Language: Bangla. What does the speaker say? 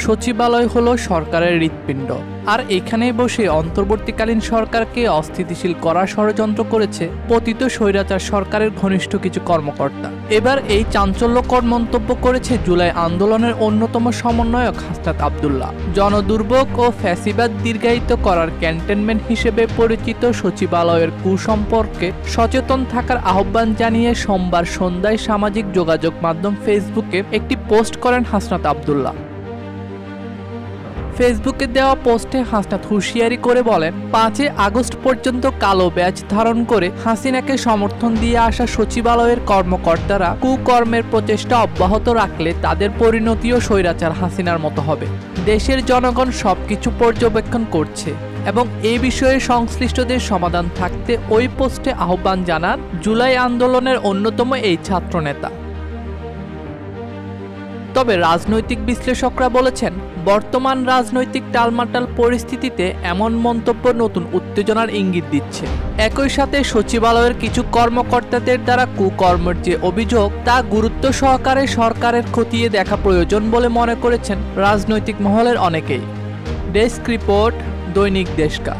সচিবালয় হলো সরকারের হৃৎপিণ্ড, আর এখানেই বসে অন্তর্বর্তীকালীন সরকারকে অস্থিতিশীল করার ষড়যন্ত্র করেছে পতিত স্বৈরাচার সরকারের ঘনিষ্ঠ কিছু কর্মকর্তা। এবার এই চাঞ্চল্যকর মন্তব্য করেছে জুলাই আন্দোলনের অন্যতম সমন্বয়ক হাসনাত আব্দুল্লাহ। জনদুর্ভোগ ও ফ্যাসিবাদ দীর্ঘায়িত করার ক্যান্টনমেন্ট হিসেবে পরিচিত সচিবালয়ের কুসম্পর্কে সচেতন থাকার আহ্বান জানিয়ে সোমবার সন্ধ্যায় সামাজিক যোগাযোগ মাধ্যম ফেসবুকে একটি পোস্ট করেন হাসনাত আব্দুল্লাহ। ফেসবুকে দেওয়া পোস্টে হাসনাত হুঁশিয়ারি করে বলেন, 5 আগস্ট পর্যন্ত কালো ব্যাজ ধারণ করে হাসিনাকে সমর্থন দিয়ে আসা সচিবালয়ের কর্মকর্তারা কুকর্মের প্রচেষ্টা অব্যাহত রাখলে তাদের পরিণতিও স্বৈরাচার হাসিনার মতো হবে। দেশের জনগণ সবকিছু পর্যবেক্ষণ করছে এবং এই বিষয়ে সংশ্লিষ্টদের সমাধান থাকতে ওই পোস্টে আহ্বান জানান জুলাই আন্দোলনের অন্যতম এই ছাত্রনেতা। তবে রাজনৈতিক বিশ্লেষকরা বলেছেন, বর্তমান রাজনৈতিক টালমাটাল পরিস্থিতিতে এমন মন্তব্য নতুন উত্তেজনার ইঙ্গিত দিচ্ছে। একই সাথে সচিবালয়ের কিছু কর্মকর্তাদের দ্বারা কুকর্মের যে অভিযোগ তা গুরুত্ব সহকারে সরকারের খতিয়ে দেখা প্রয়োজন বলে মনে করেছেন রাজনৈতিক মহলের অনেকেই। ডেস্ক রিপোর্ট, দৈনিক দেশকা।